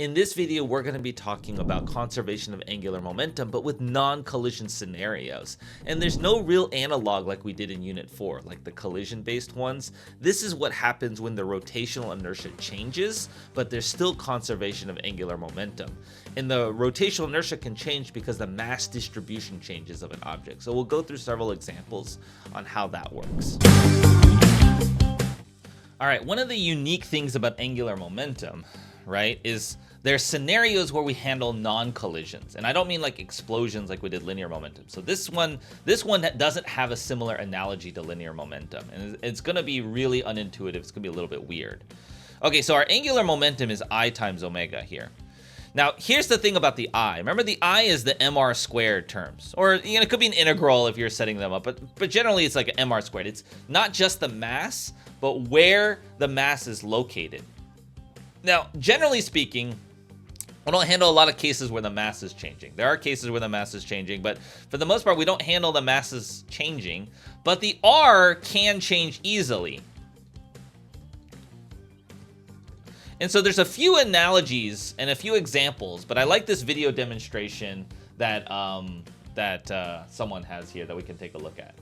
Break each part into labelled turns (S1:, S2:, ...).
S1: In this video, we're going to be talking about conservation of angular momentum, but with non-collision scenarios. And there's no real analog like we did in Unit 4, like the collision-based ones. This is what happens when the rotational inertia changes, but there's still conservation of angular momentum. And the rotational inertia can change because the mass distribution changes of an object. So we'll go through several examples on how that works. All right, one of the unique things about angular momentum, right, is there's scenarios where we handle non-collisions, and I don't mean like explosions like we did linear momentum. So this one doesn't have a similar analogy to linear momentum, and it's going to be really unintuitive. It's going to be a little bit weird. Okay, so our angular momentum is I times omega here. Now, here's the thing about the I. Remember, the I is the mr squared terms, or it could be an integral if you're setting them up, but generally it's like an mr squared. It's not just the mass, but where the mass is located. Now, generally speaking, we don't handle a lot of cases where the mass is changing. There are cases where the mass is changing, but for the most part, we don't handle the masses changing. But the R can change easily. And so there's a few analogies and a few examples, but I like this video demonstration that someone has here that we can take a look at.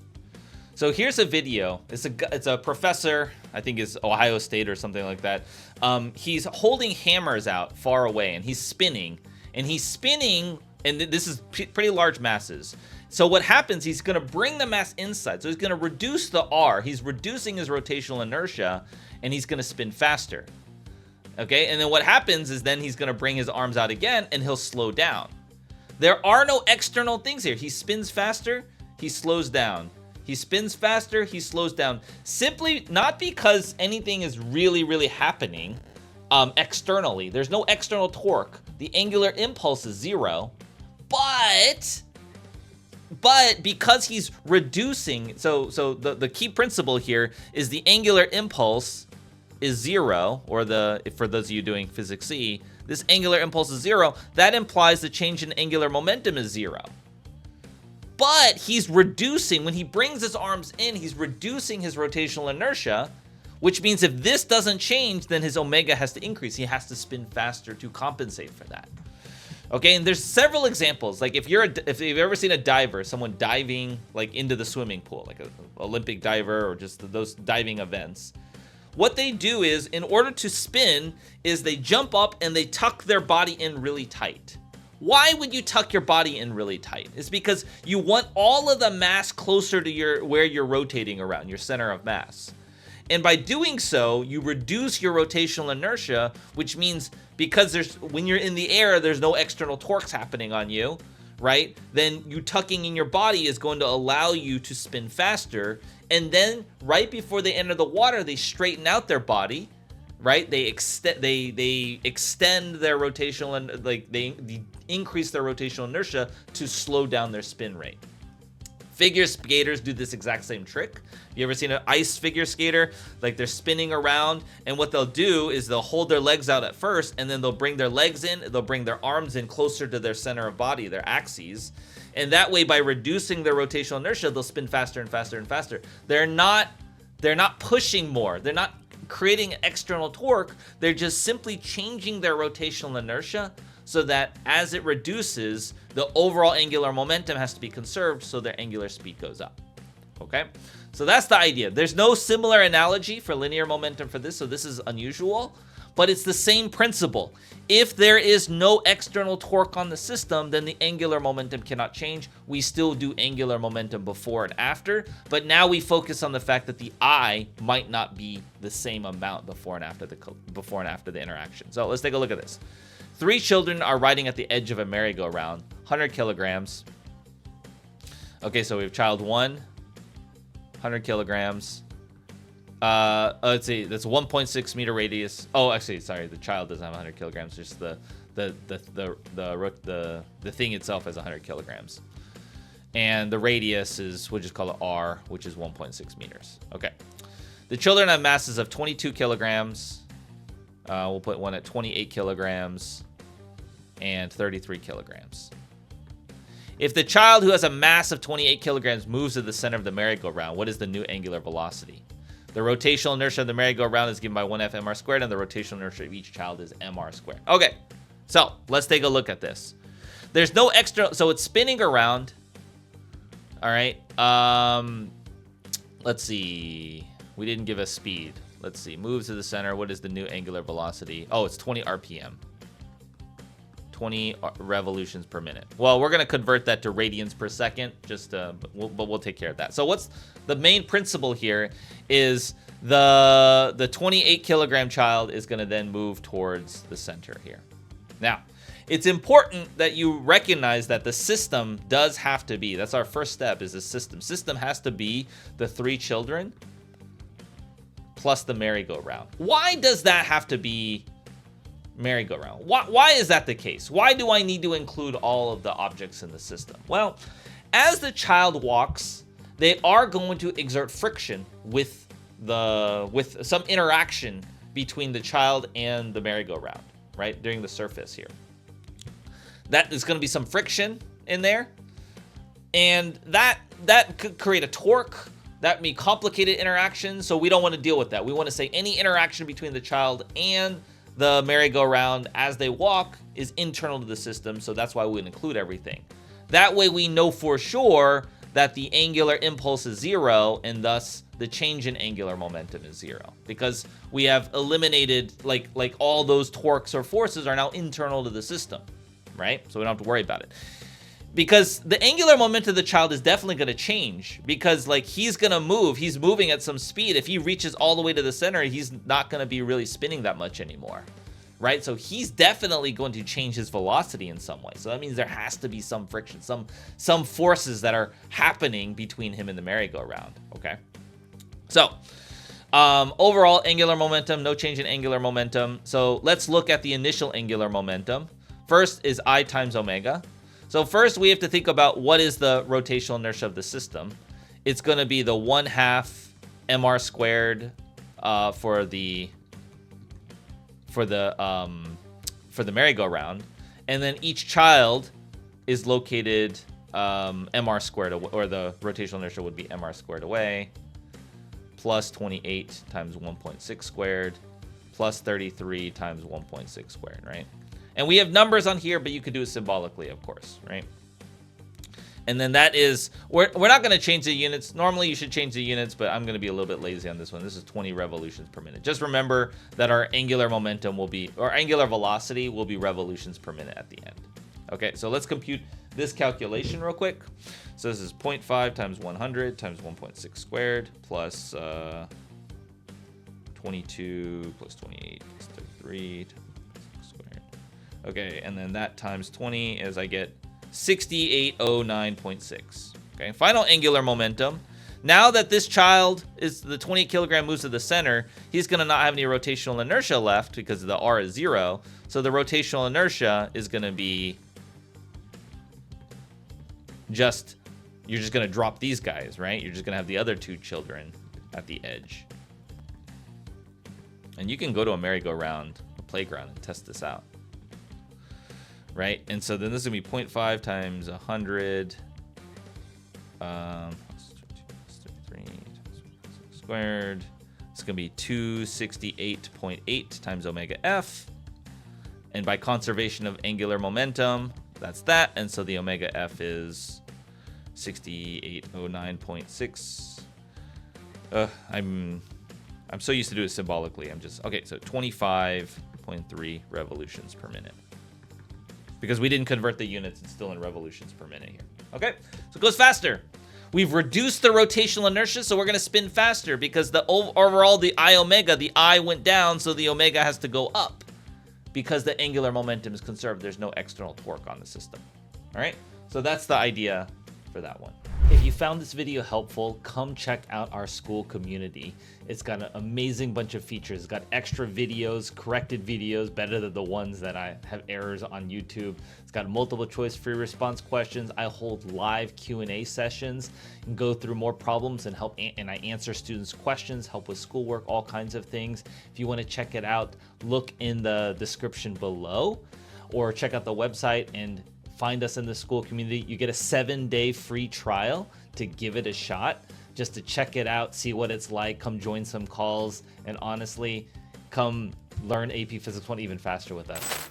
S1: So here's a video. It's a professor, I think it's Ohio State or something like that. He's holding hammers out far away, and he's spinning. And this is pretty large masses. So what happens, he's going to bring the mass inside. So he's going to reduce the R. He's reducing his rotational inertia, and he's going to spin faster. Okay, and then what happens is then he's going to bring his arms out again, and he'll slow down. There are no external things here. He spins faster, he slows down. He spins faster, he slows down. Simply not because anything is really happening externally. There's no external torque. The angular impulse is zero. But because he's reducing, so the key principle here is the angular impulse is zero, or for those of you doing physics C, this angular impulse is zero. That implies the change in angular momentum is zero. But he's reducing, when he brings his arms in, he's reducing his rotational inertia, which means if this doesn't change, then his omega has to increase. He has to spin faster to compensate for that. Okay, and there's several examples. Like if you've ever seen a diver, someone diving like into the swimming pool, like an Olympic diver or just those diving events, what they do is, in order to spin, is they jump up and they tuck their body in really tight. Why would you tuck your body in really tight? It's because you want all of the mass closer to where you're rotating around, your center of mass. And by doing so, you reduce your rotational inertia, which means because when you're in the air, there's no external torques happening on you, right? Then you tucking in your body is going to allow you to spin faster. And then right before they enter the water, they straighten out their body, right? They extend their rotational, and like they increase their rotational inertia to slow down their spin rate. Figure skaters do this exact same trick. You ever seen an ice figure skater? Like they're spinning around, and what they'll do is they'll hold their legs out at first, and then they'll bring their legs in, they'll bring their arms in closer to their center of body, their axes. And that way, by reducing their rotational inertia, they'll spin faster and faster and faster. They're not pushing more. They're not creating external torque. They're just simply changing their rotational inertia so that as it reduces, the overall angular momentum has to be conserved, so their angular speed goes up. Okay, so that's the idea. There's no similar analogy for linear momentum for this, so this is unusual, but it's the same principle. If there is no external torque on the system, then the angular momentum cannot change. We still do angular momentum before and after, but now we focus on the fact that the I might not be the same amount before and after the interaction. So let's take a look at this. 3 children are riding at the edge of a merry-go-round, 100 kilograms. Okay, so we have child 1, 100 kilograms. Let's see, that's 1.6 meter radius. Oh, actually, sorry, the child doesn't have 100 kilograms. Just the thing itself has 100 kilograms. And the radius is, we'll just call it R, which is 1.6 meters. Okay. The children have masses of 22 kilograms. We'll put one at 28 kilograms and 33 kilograms. If the child who has a mass of 28 kilograms moves to the center of the merry-go-round, what is the new angular velocity? The rotational inertia of the merry-go-round is given by 1F mr squared, and the rotational inertia of each child is mr squared. Okay, So let's take a look at this. There's no extra, so it's spinning around. All right. Let's see. We didn't give us speed. Let's see. Moves to the center. What is the new angular velocity? Oh, it's 20 RPM. 20 revolutions per minute. Well, we're going to convert that to radians per second, but we'll take care of that. So what's the main principle here is the 28 kilogram child is going to then move towards the center here. Now, it's important that you recognize that the system does have to be, that's our first step, is the system. System has to be the 3 children plus the merry-go-round. Why does that have to be merry-go-round? Why is that the case? Why do I need to include all of the objects in the system? Well, as the child walks, they are going to exert friction with some interaction between the child and the merry-go-round, right? During the surface here. That is going to be some friction in there. And that could create a torque. That may complicated interaction. So we don't want to deal with that. We want to say any interaction between the child and the merry-go-round as they walk is internal to the system. So that's why we would include everything. That way we know for sure that the angular impulse is 0 and thus the change in angular momentum is 0, because we have eliminated like all those torques or forces are now internal to the system, right? So we don't have to worry about it. Because the angular momentum of the child is definitely going to change, because like he's going to move, he's moving at some speed. If he reaches all the way to the center, he's not going to be really spinning that much anymore, right? So he's definitely going to change his velocity in some way. So that means there has to be some friction, some forces that are happening between him and the merry-go-round, okay? So overall angular momentum, no change in angular momentum. So let's look at the initial angular momentum. First is I times omega. So first we have to think about what is the rotational inertia of the system. It's going to be the 1/2 mr squared for the merry-go-round, and then each child is located mr squared, or the rotational inertia would be mr squared away, plus 28 times 1.6 squared, plus 33 times 1.6 squared, right? And we have numbers on here, but you could do it symbolically, of course, right? And then that is, we're not going to change the units. Normally you should change the units, but I'm going to be a little bit lazy on this one. This is 20 revolutions per minute. Just remember that our angular momentum will be, or angular velocity will be revolutions per minute at the end. Okay, so let's compute this calculation real quick. So this is 0.5 times 100 times 1.6 squared plus 22 plus 28 plus 33 squared. Okay, and then that times 20 is I get 6809.6. Okay, final angular momentum. Now that this child is the 28 kilogram moves to the center, he's going to not have any rotational inertia left because the R is 0. So the rotational inertia is going to be just, you're just going to drop these guys, right? You're just going to have the other 2 children at the edge. And you can go to a merry-go-round, a playground, and test this out. Right? And so then this is going to be 0.5 times 100 squared. It's going to be 268.8 times omega f. And by conservation of angular momentum, that's that. And so the omega f is 6809.6. I'm so used to do it symbolically. Okay, so 25.3 revolutions per minute. Because we didn't convert the units, it's still in revolutions per minute here. Okay, so it goes faster. We've reduced the rotational inertia, so we're going to spin faster because overall the I omega, the I went down, so the omega has to go up because the angular momentum is conserved. There's no external torque on the system. All right, so that's the idea for that one. If you found this video helpful, come check out our school community. It's got an amazing bunch of features. It's got extra videos, corrected videos, better than the ones that I have errors on YouTube. It's got multiple choice free response questions. I hold live Q&A sessions and go through more problems and I answer students' questions, help with schoolwork, all kinds of things. If you want to check it out, look in the description below or check out the website and find us in the school community. You get a 7-day free trial to give it a shot, just to check it out, see what it's like, come join some calls, and honestly, come learn AP Physics 1 even faster with us.